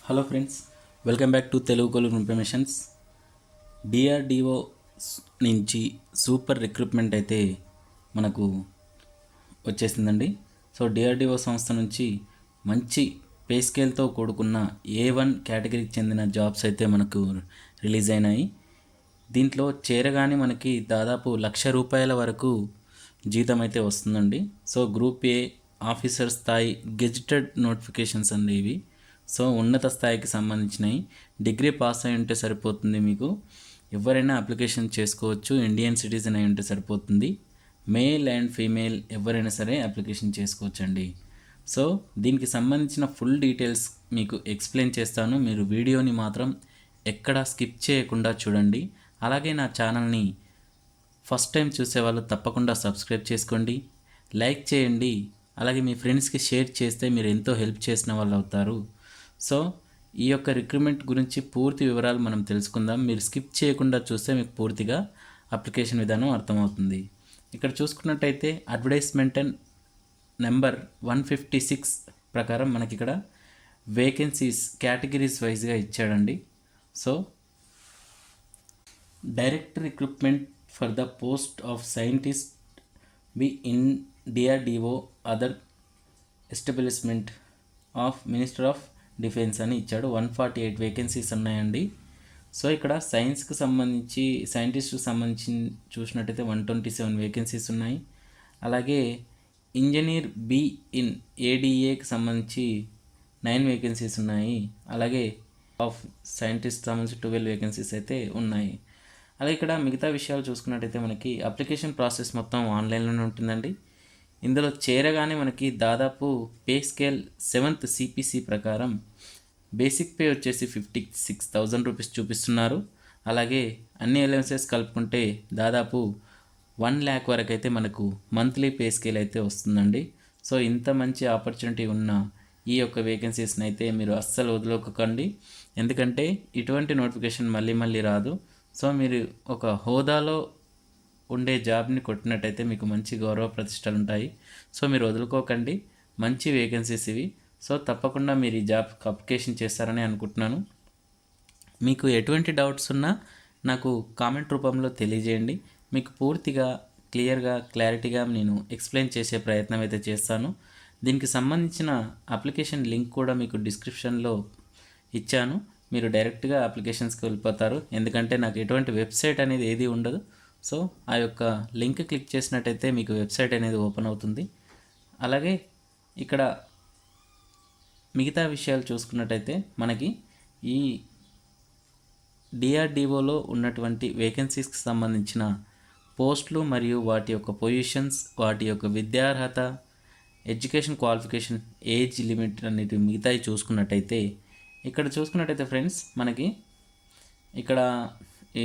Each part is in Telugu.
Hello friends, welcome back to Telugu కొలుగు ఇన్ఫర్మేషన్స్. డిఆర్డిఓ నుంచి సూపర్ రిక్రూట్మెంట్ అయితే మనకు వచ్చేసిందండి. సో డిఆర్డిఓ సంస్థ నుంచి మంచి పే స్కేల్తో కూడుకున్న A1 కేటగిరీకి చెందిన జాబ్స్ అయితే మనకు రిలీజ్ అయినాయి. దీంట్లో చేరగానే మనకి దాదాపు ₹1,00,000 వరకు జీతం అయితే వస్తుందండి. సో గ్రూప్ ఏ ఆఫీసర్ స్థాయి గెజిటెడ్ నోటిఫికేషన్స్ అండి ఇవి. సో ఉన్నత స్థాయికి సంబంధించినవి. డిగ్రీ పాస్ అయి ఉంటే సరిపోతుంది. మీకు ఎవరైనా అప్లికేషన్ చేసుకోవచ్చు. ఇండియన్ సిటిజన్ అయి ఉంటే సరిపోతుంది. మేల్ అండ్ ఫీమేల్ ఎవరైనా సరే అప్లికేషన్ చేసుకోవచ్చండి. సో దీనికి సంబంధించిన ఫుల్ డీటెయిల్స్ మీకు ఎక్స్ప్లెయిన్ చేస్తాను. మీరు వీడియోని మాత్రం ఎక్కడా స్కిప్ చేయకుండా చూడండి. అలాగే నా ఛానల్ని ఫస్ట్ టైం చూసేవాళ్ళు తప్పకుండా సబ్స్క్రైబ్ చేసుకోండి, లైక్ చేయండి. అలాగే మీ ఫ్రెండ్స్కి షేర్ చేస్తే మీరు ఎంతో హెల్ప్ చేసిన వాళ్ళు అవుతారు. సో ఈ యొక్క రిక్రూట్మెంట్ గురించి పూర్తి వివరాలు మనం తెలుసుకుందాం. మీరు స్కిప్ చేయకుండా చూస్తే మీకు పూర్తిగా అప్లికేషన్ విధానం అర్థమవుతుంది. ఇక్కడ చూసుకున్నట్టయితే అడ్వర్టైజ్మెంట్ నెంబర్ 156 ప్రకారం మనకి ఇక్కడ వేకెన్సీస్ కేటగిరీస్ వైజ్గా ఇచ్చాడండి. So direct recruitment for the post of scientist be in DRDO other establishment of minister of defence అని ఇచ్చాడు. 148 వేకెన్సీస్ ఉన్నాయండి. సో ఇక్కడ సైన్స్కి సంబంధించి సైంటిస్ట్కి సంబంధించి చూసినట్టయితే 127 వేకెన్సీస్ ఉన్నాయి. అలాగే ఇంజనీర్ బి ఇన్ ఏడిఏకి సంబంధించి 9 వేకెన్సీస్ ఉన్నాయి. అలాగే ఆఫ్ సైంటిస్ట్ సంబంధించి 12 వేకెన్సీస్ అయితే ఉన్నాయి. అలాగే ఇక్కడ మిగతా విషయాలు చూసుకున్నట్టయితే మనకి అప్లికేషన్ ప్రాసెస్ మొత్తం ఆన్లైన్లోనే ఉంటుందండి. ఇందులో చేరగానే మనకి దాదాపు పే స్కేల్ 7th CPC ప్రకారం బేసిక్ పే వచ్చేసి 56,000 రూపీస్ చూపిస్తున్నారు. అలాగే అన్ని అలవెన్సెస్ కలుపుకుంటే దాదాపు 1 lakh వరకు అయితే మనకు మంత్లీ పే స్కేల్ అయితే వస్తుందండి. సో ఇంత మంచి ఆపర్చునిటీ ఉన్న ఈ యొక్క వేకెన్సీస్ని అయితే మీరు అస్సలు వదులుకోకండి. ఎందుకంటే ఇటువంటి నోటిఫికేషన్ మళ్ళీ రాదు. సో మీరు ఒక హోదాలో ఉండే జాబ్ని కొట్టినట్టయితే మీకు మంచి గౌరవ ప్రతిష్టలు ఉంటాయి. సో మీరు వదులుకోకండి. మంచి వేకెన్సీస్ ఇవి. సో తప్పకుండా మీరు ఈ జాబ్కి అప్లికేషన్ చేస్తారని అనుకుంటున్నాను. మీకు ఎటువంటి డౌట్స్ ఉన్నా నాకు కామెంట్ రూపంలో తెలియజేయండి. మీకు పూర్తిగా క్లారిటీగా నేను ఎక్స్ప్లెయిన్ చేసే ప్రయత్నం అయితే చేస్తాను. దీనికి సంబంధించిన అప్లికేషన్ లింక్ కూడా మీకు డిస్క్రిప్షన్లో ఇచ్చాను. మీరు డైరెక్ట్గా అప్లికేషన్స్కి వెళ్ళిపోతారు. ఎందుకంటే నాకు ఎటువంటి వెబ్సైట్ అనేది ఏది ఉండదు. సో ఆ యొక్క లింక్ క్లిక్ చేసినట్టయితే మీకు వెబ్సైట్ అనేది ఓపెన్ అవుతుంది. అలాగే ఇక్కడ మిగతా విషయాలు చూసుకున్నట్టయితే మనకి ఈ డిఆర్డిఓలో ఉన్నటువంటి వేకెన్సీస్కి సంబంధించిన పోస్టులు మరియు వాటి యొక్క పొజిషన్స్, వాటి యొక్క విద్యార్హత, ఎడ్యుకేషన్ క్వాలిఫికేషన్, ఏజ్ లిమిట్ అనేది మిగతాయి చూసుకున్నట్టయితే ఇక్కడ చూసుకున్నట్టయితే ఫ్రెండ్స్ మనకి ఇక్కడ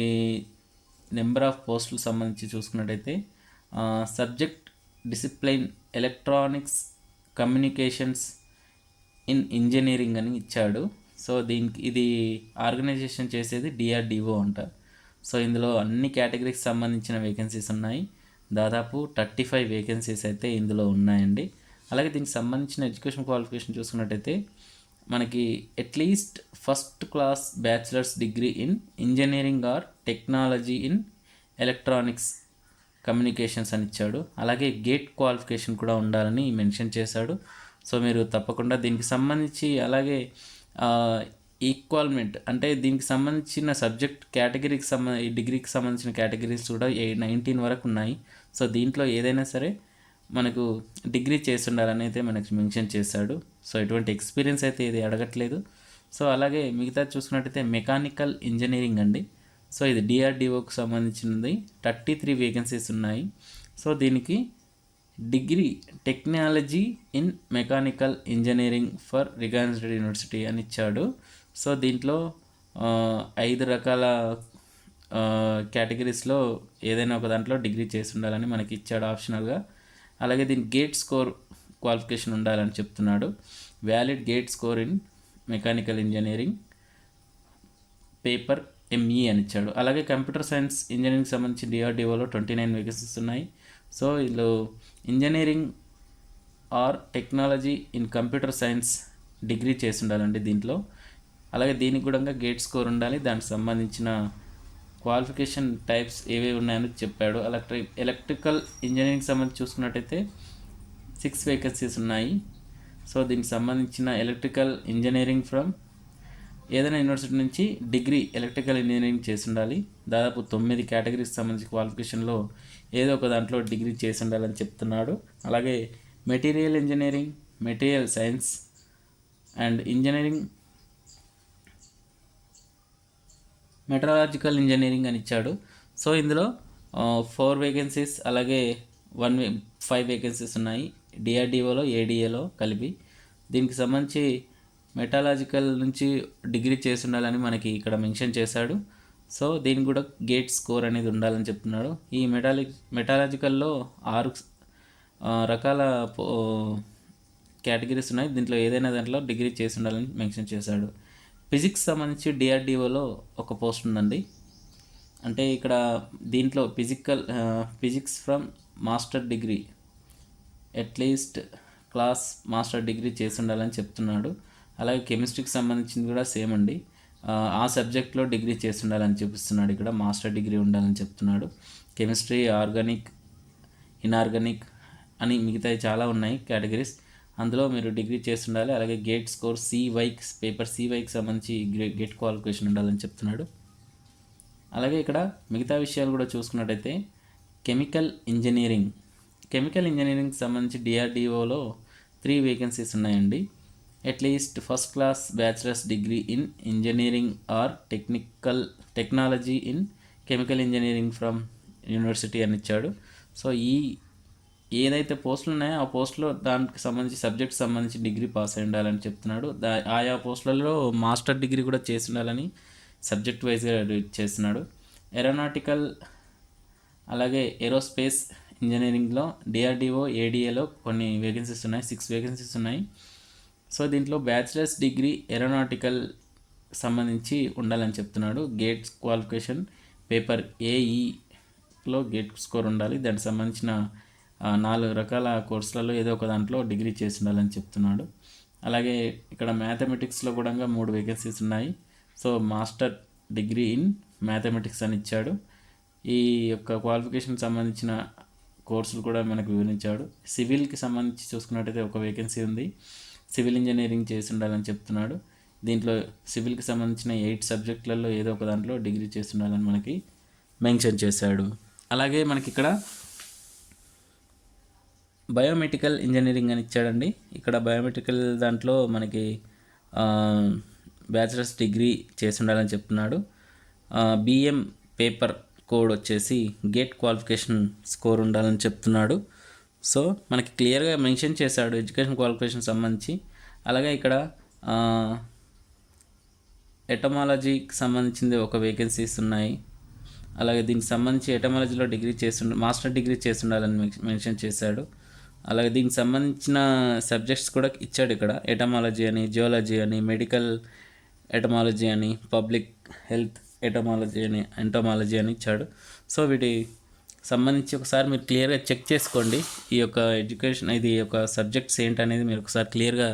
ఈ నెంబర్ ఆఫ్ పోస్టులు సంబంధించి చూసుకున్నట్టయితే subject discipline electronics communications in engineering అని ఇచ్చాడు. సో దీనికి ఇది ఆర్గనైజేషన్ చేసేది డిఆర్డిఓ అంట. సో ఇందులో అన్ని కేటగిరీకి సంబంధించిన వేకెన్సీస్ ఉన్నాయి. దాదాపు 35 వేకెన్సీస్ అయితే ఇందులో ఉన్నాయండి. అలాగే దీనికి సంబంధించిన ఎడ్యుకేషన్ క్వాలిఫికేషన్ చూసుకున్నట్టయితే మనకి at least first class bachelors degree in engineering or technology in electronics communications అని ఇచ్చాడు. అలాగే గేట్ క్వాలిఫికేషన్ కూడా ఉండాలని మెన్షన్ చేశాడు. సో మీరు తప్పకుండా దీనికి సంబంధించి అలాగే ఈక్వాల్మెంట్ అంటే దీనికి సంబంధించిన సబ్జెక్ట్ కేటగిరీకి ఈ డిగ్రీకి సంబంధించిన కేటగిరీస్ కూడా 19 వరకు ఉన్నాయి. సో దీంట్లో ఏదైనా సరే మనకు డిగ్రీ చేసి ఉండాలని అయితే మనకు మెన్షన్ చేశాడు. సో ఎటువంటి ఎక్స్పీరియన్స్ అయితే ఇది అడగట్లేదు. సో అలాగే మిగతా చూసుకున్నట్టయితే మెకానికల్ ఇంజనీరింగ్ అండి. సో ఇది డిఆర్డిఓకి సంబంధించినది. 33 వేకెన్సీస్ ఉన్నాయి. సో దీనికి degree technology in mechanical engineering for recognised university అని ఇచ్చాడు. సో దీంట్లో 5 రకాల కేటగిరీస్లో ఏదైనా ఒక దాంట్లో డిగ్రీ చేసి ఉండాలని మనకి ఇచ్చాడు ఆప్షనల్గా. అలాగే దీనికి గేట్ స్కోర్ క్వాలిఫికేషన్ ఉండాలని చెప్తున్నాడు. Valid gate score in mechanical engineering paper ME అని ఇచ్చాడు. అలాగే కంప్యూటర్ సైన్స్ ఇంజనీరింగ్ సంబంధించి డిఆర్డిఓలో 29 వేకెన్సీస్ ఉన్నాయి. సో ఇందులో engineering or technology in computer science degree చేసి ఉండాలండి దీంట్లో. అలాగే దీనికి కూడా గేట్ స్కోర్ ఉండాలి. దానికి సంబంధించిన క్వాలిఫికేషన్ టైప్స్ ఏవేవి ఉన్నాయని చెప్పాడు. ఎలక్ట్రికల్ ఇంజనీరింగ్ సంబంధించి చూసుకున్నట్టయితే 6 వేకెన్సీస్ ఉన్నాయి. సో దీనికి సంబంధించిన ఎలక్ట్రికల్ ఇంజనీరింగ్ ఫ్రమ్ ఏదైనా యూనివర్సిటీ నుంచి డిగ్రీ ఎలక్ట్రికల్ ఇంజనీరింగ్ చేసి ఉండాలి. దాదాపు 9 కేటగిరీకి సంబంధించి క్వాలిఫికేషన్లో ఏదో ఒక దాంట్లో డిగ్రీ చేసి ఉండాలని చెప్తున్నాడు. అలాగే material engineering, material science and engineering, meteorological engineering అని ఇచ్చాడు. సో ఇందులో 4 వేకెన్సీస్ అలాగే 5 వేకెన్సీస్ ఉన్నాయి డిఆర్డిఓలో, ఏడిఏలో కలిపి. దీనికి సంబంధించి మెటాలజికల్ నుంచి డిగ్రీ చేసి ఉండాలని మనకి ఇక్కడ మెన్షన్ చేశాడు. సో దీనికి కూడా గేట్ స్కోర్ అనేది ఉండాలని చెప్తున్నాడు. ఈ మెటాలజికల్లో 6 రకాల కేటగిరీస్ ఉన్నాయి. దీంట్లో ఏదైనా దాంట్లో డిగ్రీ చేసి ఉండాలని మెన్షన్ చేశాడు. ఫిజిక్స్ సంబంధించి డిఆర్డిఓలో ఒక పోస్ట్ ఉందండి. అంటే ఇక్కడ దీంట్లో physics from master degree at least class master degree చేసి ఉండాలని చెప్తున్నాడు. అలాగే కెమిస్ట్రీకి సంబంధించింది కూడా సేమ్ అండి. ఆ సబ్జెక్ట్లో డిగ్రీ చేసి ఉండాలని చూపిస్తున్నాడు. ఇక్కడ మాస్టర్ డిగ్రీ ఉండాలని చెప్తున్నాడు. కెమిస్ట్రీ, ఆర్గానిక్, ఇన్ఆర్గానిక్ అని మిగతాయి చాలా ఉన్నాయి కేటగిరీస్. అందులో మీరు డిగ్రీ చేసి ఉండాలి. అలాగే గేట్ స్కోర్ పేపర్ CYకి సంబంధించి గేట్ క్వాలిఫికేషన్ ఉండాలని చెప్తున్నాడు. అలాగే ఇక్కడ మిగతా విషయాలు కూడా చూసుకున్నట్టయితే కెమికల్ ఇంజనీరింగ్ సంబంధించి డిఆర్డిఓలో 3 వేకెన్సీస్ ఉన్నాయండి. At least first class bachelors degree in engineering or technology in chemical engineering from university అని ఇచ్చాడు. సో ఏదైతే పోస్టులు ఉన్నాయో ఆ పోస్టులో దానికి సంబంధించి సబ్జెక్ట్ సంబంధించి డిగ్రీ పాస్ అయి ఉండాలని చెప్తున్నాడు. ఆయా పోస్టులలో మాస్టర్ డిగ్రీ కూడా చేసి ఉండాలని సబ్జెక్ట్ వైజ్గా చేస్తున్నాడు. ఏరోనాటికల్ అలాగే ఏరోస్పేస్ ఇంజనీరింగ్లో డిఆర్డిఓ, ఏడిఏలో కొన్ని వేకెన్సీస్ ఉన్నాయి. 6 వేకెన్సీస్ ఉన్నాయి. సో దీంట్లో బ్యాచిలర్స్ డిగ్రీ ఏరోనాటికల్ సంబంధించి ఉండాలని చెప్తున్నాడు. గేట్ క్వాలిఫికేషన్ పేపర్ AEలో గేట్ స్కోర్ ఉండాలి. దానికి సంబంధించిన 4 రకాల కోర్సులలో ఏదో ఒక దాంట్లో డిగ్రీ చేసి ఉండాలని చెప్తున్నాడు. అలాగే ఇక్కడ మ్యాథమెటిక్స్లో కూడా 3 వేకెన్సీస్ ఉన్నాయి. So master degree in mathematics అని ఇచ్చాడు. ఈ యొక్క క్వాలిఫికేషన్ సంబంధించిన కోర్సులు కూడా మనకు వివరించాడు. సివిల్కి సంబంధించి చూసుకున్నట్టయితే ఒక వేకెన్సీ ఉంది. సివిల్ ఇంజనీరింగ్ చేసి ఉండాలని చెప్తున్నాడు. దీంట్లో సివిల్కి సంబంధించిన 8 సబ్జెక్టులలో ఏదో ఒక దాంట్లో డిగ్రీ చేసి ఉండాలని మనకి మెన్షన్ చేశాడు. అలాగే మనకి ఇక్కడ బయోమెడికల్ ఇంజనీరింగ్ అని ఇచ్చాడండి. ఇక్కడ బయోమెడికల్ దాంట్లో మనకి బ్యాచిలర్స్ డిగ్రీ చేసి ఉండాలని చెప్తున్నాడు. BM పేపర్ కోడ్ వచ్చేసి గేట్ క్వాలిఫికేషన్ స్కోర్ ఉండాలని చెప్తున్నాడు. సో మనకి క్లియర్గా మెన్షన్ చేశాడు ఎడ్యుకేషన్ క్వాలిఫికేషన్ సంబంధించి. అలాగే ఇక్కడ ఎటమాలజీకి సంబంధించింది ఒక వేకెన్సీస్ ఉన్నాయి. అలాగే దీనికి సంబంధించి ఎటమాలజీలో మాస్టర్ డిగ్రీ చేసి ఉండాలని మెన్షన్ చేశాడు. అలాగే దీనికి సంబంధించిన సబ్జెక్ట్స్ కూడా ఇచ్చాడు ఇక్కడ. ఎటమాలజీ అని, జియాలజీ అని, మెడికల్ ఎటమాలజీ అని, పబ్లిక్ హెల్త్ ఎటమాలజీ అని, ఎంటమాలజీ అని ఇచ్చాడు. సో వీటి సంబంధించి ఒకసారి మీరు క్లియర్గా చెక్ చేసుకోండి. ఈ యొక్క ఈ యొక్క సబ్జెక్ట్స్ ఏంటనేది మీరు ఒకసారి క్లియర్గా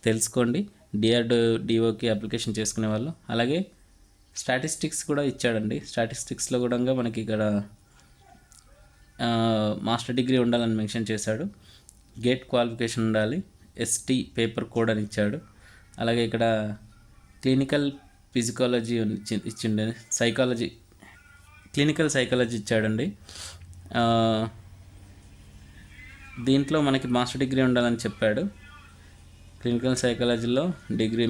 తెలుసుకోండి డిఆర్డిఓకి అప్లికేషన్ చేసుకునే వాళ్ళు. అలాగే స్టాటిస్టిక్స్ కూడా ఇచ్చాడండి. స్టాటిస్టిక్స్లో కూడా మనకి ఇక్కడ మాస్టర్ డిగ్రీ ఉండాలని మెన్షన్ చేశాడు. గేట్ క్వాలిఫికేషన్ ఉండాలి. ST పేపర్ కోడ్ అని ఇచ్చాడు. అలాగే ఇక్కడ క్లినికల్ ఫిజికాలజీ ఇచ్చిండే, క్లినికల్ సైకాలజీ ఇచ్చాడండి. దీంట్లో మనకి మాస్టర్ డిగ్రీ ఉండాలని చెప్పాడు. క్లినికల్ సైకాలజీలో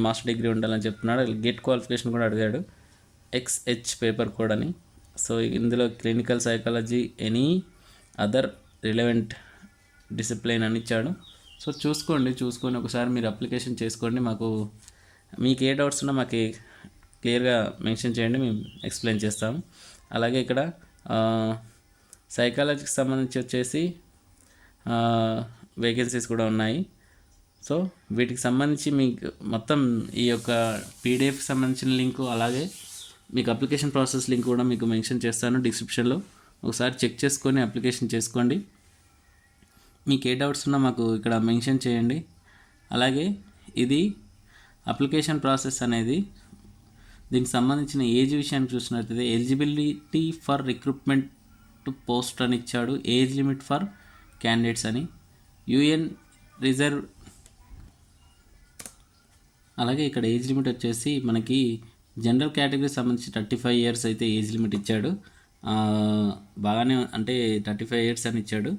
మాస్టర్ డిగ్రీ ఉండాలని చెప్తున్నాడు. గేట్ క్వాలిఫికేషన్ కూడా అడిగాడు. XH పేపర్ కోడ్ అని. సో ఇందులో clinical psychology any other relevant discipline అని ఇచ్చాడు. సో చూసుకొని ఒకసారి మీరు అప్లికేషన్ చేసుకోండి. మీకు ఏ డౌట్స్ ఉన్నా మాకు క్లియర్గా మెన్షన్ చేయండి, మేము ఎక్స్ప్లెయిన్ చేస్తాము. అలాగే ఇక్కడ సైకాలజీకి సంబంధించి వచ్చేసి వేకెన్సీస్ కూడా ఉన్నాయి. సో వీటికి సంబంధించి మీకు మొత్తం ఈ యొక్క PDFకి సంబంధించిన లింకు, అలాగే మీకు అప్లికేషన్ ప్రాసెస్ లింక్ కూడా మీకు మెన్షన్ చేస్తాను డిస్క్రిప్షన్లో. ఒకసారి చెక్ చేసుకొని అప్లికేషన్ చేసుకోండి. మీకు ఏ డౌట్స్ ఉన్నా మాకు ఇక్కడ మెన్షన్ చేయండి. అలాగే ఇది అప్లికేషన్ ప్రాసెస్ అనేది దీనికి సంబంధించిన ఏజ్ విషయాన్ని చూసినట్లయితే eligibility for recruitment to post అని ఇచ్చాడు, ఏజ్ లిమిట్ ఫర్ క్యాండిడేట్స్ అని. యుఎన్ రిజర్వ్, అలాగే ఇక్కడ ఏజ్ లిమిట్ వచ్చేసి మనకి జనరల్ కేటగిరీకి సంబంధించి 35 ఇయర్స్ అయితే ఏజ్ లిమిట్ ఇచ్చాడు. బాగానే అంటే 35 ఇయర్స్ అని ఇచ్చాడు.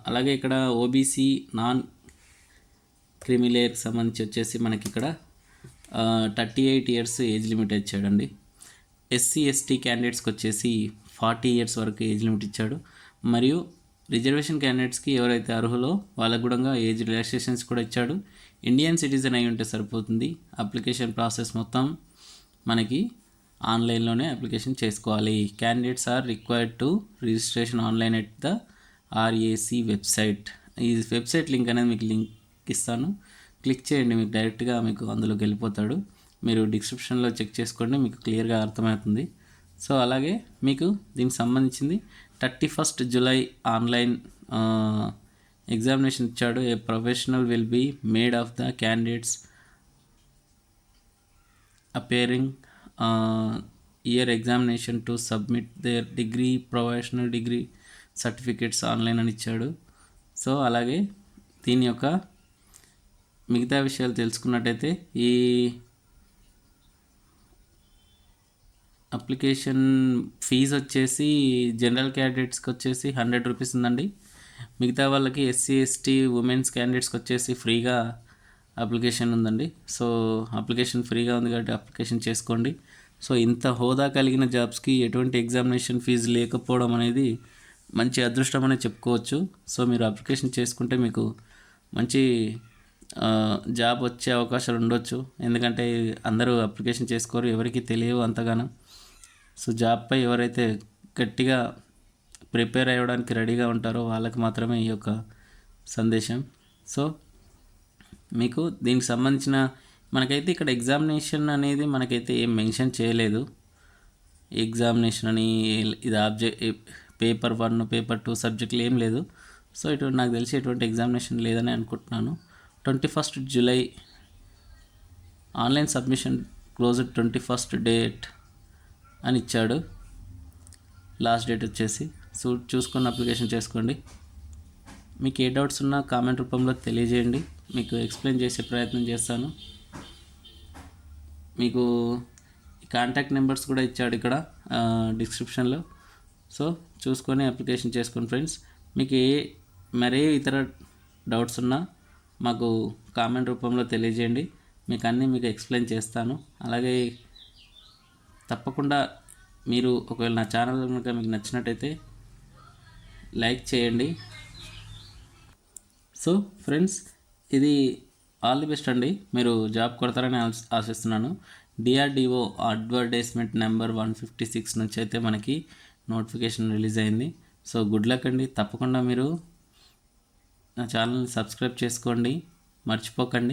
అలాగే ఇక్కడ ఓబీసీ నాన్ క్రిమిలేయర్కి సంబంధించి వచ్చేసి మనకి ఇక్కడ 38 ఇయర్స్ ఏజ్ లిమిట్ ఇచ్చాడండి. ఎస్సీ ఎస్టీ క్యాండిడేట్స్కి వచ్చేసి 40 ఇయర్స్ వరకు ఏజ్ లిమిట్ ఇచ్చాడు. మరియు రిజర్వేషన్ క్యాండిడేట్స్కి ఎవరైతే అర్హులో వాళ్ళకు కూడా ఏజ్ రిలాక్సేషన్స్ కూడా ఇచ్చాడు. ఇండియన్ సిటిజన్ అయి ఉంటే సరిపోతుంది. అప్లికేషన్ ప్రాసెస్ మొత్తం మనకి ఆన్లైన్లోనే అప్లికేషన్ చేసుకోవాలి. Candidates are required to registration online at the RAC website. ఈ వెబ్సైట్ లింక్ అనేది మీకు లింక్ ఇస్తాను, క్లిక్ చేయండి, మీకు డైరెక్ట్గా మీకు అందులోకి వెళ్ళిపోతాడు. మీరు డిస్క్రిప్షన్లో చెక్ చేసుకోండి, మీకు క్లియర్గా అర్థమవుతుంది. సో అలాగే మీకు దీనికి సంబంధించింది 31st జూలై ఆన్లైన్ ఎగ్జామినేషన్ ఇచ్చాడు. A professional will be made of the candidates appearing year examination to submit their degree professional degree certificates online అని ఇచ్చాడు. సో అలాగే దీని యొక్క మిగతా విషయాలు తెలుసుకున్నట్టయితే ఈ అప్లికేషన్ ఫీజు వచ్చేసి జనరల్ క్యాండిడేట్స్కి వచ్చేసి 100 రూపీస్ ఉందండి. మిగతా వాళ్ళకి ఎస్సీ ఎస్టీ ఉమెన్స్ క్యాండిడేట్స్కి వచ్చేసి ఫ్రీగా అప్లికేషన్ ఉందండి. సో అప్లికేషన్ ఫ్రీగా ఉంది కాబట్టి అప్లికేషన్ చేసుకోండి. సో ఇంత హోదా కలిగిన జాబ్స్కి ఎటువంటి ఎగ్జామినేషన్ ఫీజు లేకపోవడం అనేది మంచి అదృష్టం అనే చెప్పుకోవచ్చు. సో మీరు అప్లికేషన్ చేసుకుంటే మీకు మంచి జాబ్ వచ్చే అవకాశాలు ఉండొచ్చు. ఎందుకంటే అందరూ అప్లికేషన్ చేసుకోరు, ఎవరికి తెలియవు అంతగానో. సో జాబ్పై ఎవరైతే గట్టిగా ప్రిపేర్ అవ్వడానికి రెడీగా ఉంటారో వాళ్ళకి మాత్రమే ఈ యొక్క సందేశం. సో మీకు దీనికి సంబంధించిన మనకైతే ఇక్కడ ఎగ్జామినేషన్ అనేది మనకైతే ఏం మెన్షన్ చేయలేదు. ఎగ్జామినేషన్ అని ఇది పేపర్ 1 పేపర్ 2 సబ్జెక్టులు ఏం లేదు. సో ఇటు నాకు తెలిసి ఎటువంటి ఎగ్జామినేషన్ లేదని అనుకుంటున్నాను. 21st July online submission closed 21st date అని ఇచ్చాడు. లాస్ట్ డేట్ వచ్చేసి చూసుకొని అప్లికేషన్ చేసుకోండి. మీకు ఏ డౌట్స్ ఉన్నా కామెంట్ రూపంలో తెలియజేయండి, మీకు ఎక్స్ప్లెయిన్ చేసే ప్రయత్నం చేస్తాను. మీకు కాంటాక్ట్ నెంబర్స్ కూడా ఇచ్చాడు ఇక్కడ డిస్క్రిప్షన్లో. సో చూసుకొని అప్లికేషన్ చేసుకోండి ఫ్రెండ్స్. మీకు మరే ఇతర డౌట్స్ ఉన్నా మాకు కామెంట్ రూపంలో తెలియజేయండి, మీకు అన్నీ మీకు ఎక్స్ప్లెయిన్ చేస్తాను. అలాగే తప్పకుండా మీరు ఒకవేళ నా ఛానల్ కనుక మీకు నచ్చినట్టయితే లైక్ చేయండి. సో ఫ్రెండ్స్, ఇది ఆల్ ది బెస్ట్ అండి. మీరు జాబ్ కొడతారని ఆశిస్తున్నాను. డిఆర్డిఓ అడ్వర్టైజ్మెంట్ నెంబర్ 156 నుంచి అయితే మనకి నోటిఫికేషన్ రిలీజ్ అయింది. సో గుడ్ లక్ అండి. తప్పకుండా మీరు నా ఛానల్ని సబ్స్క్రైబ్ చేసుకోండి, మర్చిపోకండి.